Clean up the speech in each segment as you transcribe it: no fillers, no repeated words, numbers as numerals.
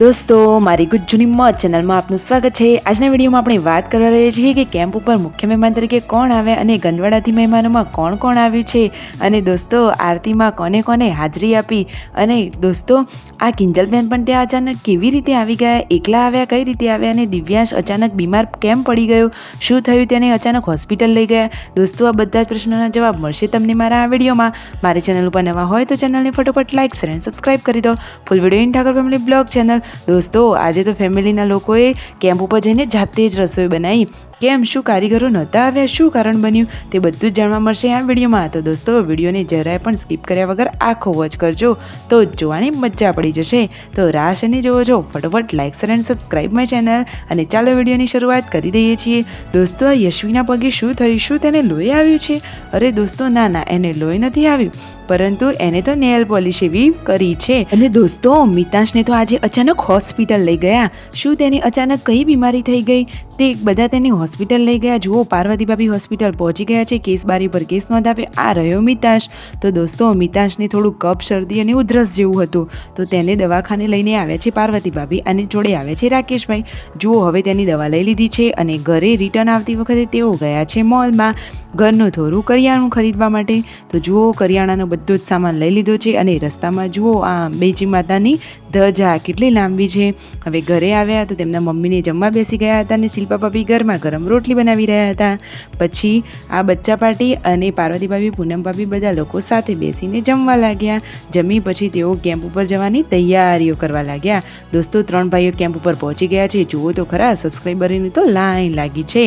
દોસ્તો, મારી ગુજ્જુની મોજ ચેનલમાં આપનું સ્વાગત છે। આજના વિડીયોમાં આપણે વાત કરવા રહ્યા છીએ કે કેમ્પ ઉપર મુખ્ય મહેમાન તરીકે કોણ આવ્યા અને ગંજવાડાથી મહેમાનોમાં કોણ કોણ આવ્યું છે અને દોસ્તો આરતીમાં કોને કોને હાજરી આપી અને દોસ્તો આ કિંજલબેન પણ ત્યાં અચાનક કેવી રીતે આવી ગયા, એકલા આવ્યા, કઈ રીતે આવ્યા અને દિવ્યાંશ અચાનક બીમાર કેમ પડી ગયો, શું થયું તેને અચાનક હોસ્પિટલ લઈ ગયા। દોસ્તો આ બધા જ પ્રશ્નોના જવાબ મળશે તમને મારા આ વિડીયોમાં। મારી ચેનલ ઉપર નવા હોય તો ચેનલને ફટોફટ લાઇક શેર અને સબસ્ક્રાઈબ કરી દો। Full video in Thakor family blog channel. દોસ્તો આજે તો ફેમિલીના લોકોએ કેમ્પ ઉપર જઈને જાતે જ રસોઈ બનાવી। કેમ, શું કારીગરો નહોતા આવ્યા, શું કારણ બન્યું તે બધું જ જાણવા મળશે આ વિડીયોમાં। તો દોસ્તો વિડીયોને જરાય પણ સ્કીપ કર્યા વગર આખો વોચ કરજો તો જોવાની મજા પડી જશે। તો રાહ શેની જોવો છો, ફટોફટ લાઇક શેર અને સબસ્ક્રાઈબ માય ચેનલ અને ચાલો વિડીયોની શરૂઆત કરી દઈએ છીએ। દોસ્તો આ યશવીના પગે શું થયું, શું તેને લોહી આવ્યું છે? અરે દોસ્તો ના, એને લોહી નથી આવ્યું, પરંતુ એને તો નેલ પોલિશ એવી કરી છે। અને દોસ્તો મિતાંશને તો આજે અચાનક હોસ્પિટલ લઈ ગયા। શું તેને અચાનક કઈ બીમારી થઈ ગઈ તે બધા તેને હોસ્પિટલ લઈ ગયા। જુઓ પાર્વતી ભાભી હોસ્પિટલ પહોંચી ગયા છે, કેસ બારી પર કેસ નોંધાવ્યો। આ રહ્યો મિતાંશ। તો દોસ્તો મિતાંશને થોડું કફ, શરદી અને ઉધરસ જેવું હતું તો તેને દવાખાને લઈને આવ્યા છે પાર્વતી ભાભી અને જોડે આવ્યા છે રાકેશભાઈ। જુઓ હવે તેની દવા લઈ લીધી છે અને ઘરે રિટર્ન આવતી વખતે તેઓ ગયા છે મોલમાં ઘરનું થોડું કરિયાણું ખરીદવા માટે। તો જુઓ કરિયાણાનો બધો જ સામાન લઈ લીધો છે અને રસ્તામાં જુઓ આ અંબેજી માતાની ધજા કેટલી લાંબી છે। હવે ઘરે આવ્યા તો તેમના મમ્મીને જમવા બેસી ગયા હતા અને શિલ્પા ભાભી ગરમા ગરમ રોટલી બનાવી રહ્યા હતા। પછી આ બચ્ચા પાર્ટી અને પાર્વતી ભાભી, પૂનમ ભાભી બધા લોકો સાથે બેસીને જમવા લાગ્યા। જમી પછી તેઓ કેમ્પ ઉપર જવાની તૈયારીઓ કરવા લાગ્યા। દોસ્તો 3 ભાઈઓ કેમ્પ ઉપર પહોંચી ગયા છે। જુઓ તો ખરા સબસ્ક્રાઈબરની તો લાઈન લાગી છે।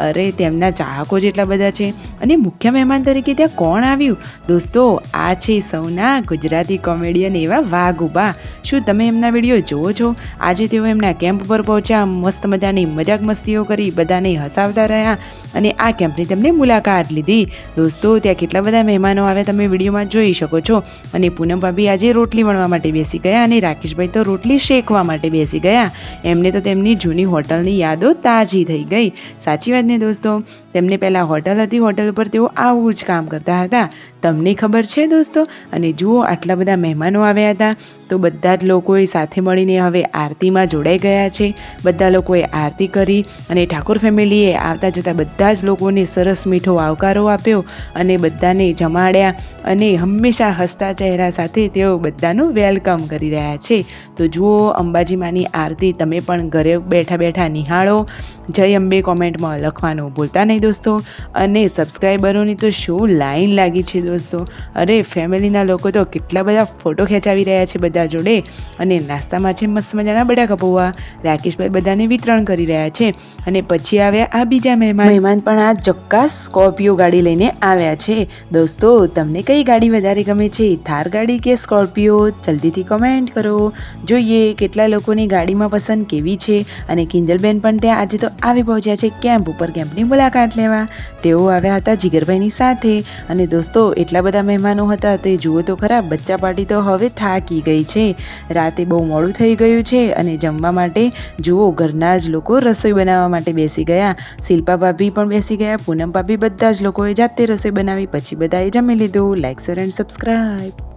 અરે તેમના ચાહકો જ એટલા બધા છે। અને મુખ્ય મહેમાન તરીકે ત્યાં કોણ આવ્યું? દોસ્તો આ છે સૌના ગુજરાતી કોમેડિયન એવા વાઘુબા। શું તમે એમના વિડીયો જુઓ છો? આજે તેઓ એમના કેમ્પ ઉપર પહોંચ્યા, મસ્ત મજાની મજાક મસ્તીઓ કરી, બધાને હસાવતા રહ્યા અને આ કેમ્પની તેમને મુલાકાત લીધી। દોસ્તો ત્યાં કેટલા બધા મહેમાનો આવ્યા તમે વિડીયોમાં જોઈ શકો છો। અને પૂનમ ભાભી આજે રોટલી વણવા માટે બેસી ગયા અને રાકેશભાઈ તો રોટલી શેકવા માટે બેસી ગયા। એમને તો તેમની જૂની હોટલની યાદો તાજી થઈ ગઈ। સાચી વાત ને દોસ્તો? તેમને પહેલાં હોટલ હતી, હોટલ ઉપર તેઓ આવું જ કામ કરતા હતા, તમને ખબર છે દોસ્તો? અને જુઓ આટલા બધા મહેમાનો આવ્યા હતા તો બધા જ લોકોએ સાથે મળીને હવે આરતીમાં જોડાઈ ગયા છે। બધા લોકોએ આરતી કરી અને ઠાકોર ફેમિલીએ આવતા જતા બધા જ લોકોને સરસ મીઠો આવકારો આપ્યો અને બધાને જમાડ્યા અને હંમેશા હસતા ચહેરા સાથે તેઓ બધાનું વેલકમ કરી રહ્યા છે। તો જુઓ અંબાજી માની આરતી તમે પણ ઘરે બેઠા બેઠા નિહાળો। જય અંબે કોમેન્ટમાં લખવાનું ભૂલતા નહીં દોસ્તો। અને સબસ્ક્રાઈબરોની તો શું લાઈન લાગી છે દોસ્તો। અરે ફેમિલીના લોકો તો કેટલા બધા ફોટો ખેંચાવી રહ્યા છે બધા જોડે। અને નાસ્તામાં છે મસ્ત મજાના બટાકા પૌવા, રાકેશભાઈ બધાને વિતરણ કરી રહ્યા છે। અને પછી આવ્યા આ બીજા મહેમાન પણ આ ચોક્કસ સ્કોર્પિયો ગાડી લઈને આવ્યા છે। દોસ્તો તમને કઈ ગાડી વધારે ગમે છે, થાર ગાડી કે સ્કોર્પિયો? જલ્દીથી કમેન્ટ કરો, જોઈએ કેટલા લોકોની ગાડીમાં પસંદ કેવી છે। અને કિંજલબેન પણ ત્યાં આજે તો આવી પહોંચ્યા છે કેમ્પ ઉપર કેમ્પની મુલાકાત લેવા। તેઓ આવ્યા હતા જીગરભાઈની સાથે। અને દોસ્તો એટલા બધા મહેમાનો હતા તે જુઓ તો ખરા બચ્ચા પાર્ટી તો હવે થાકી ગઈ છે। રાતે બહુ મોડું થઈ ગયું છે અને જમવા માટે જુઓ ઘરના જ લોકો રસોઈ બનાવવા માટે બેસી ગયા। શિલ્પા ભાભી પણ બેસી ગયા, પૂનમ ભાભી, બધા જ લોકોએ જાતે રસોઈ બનાવી। પછી બધાએ જમી લીધું। Like share and subscribe.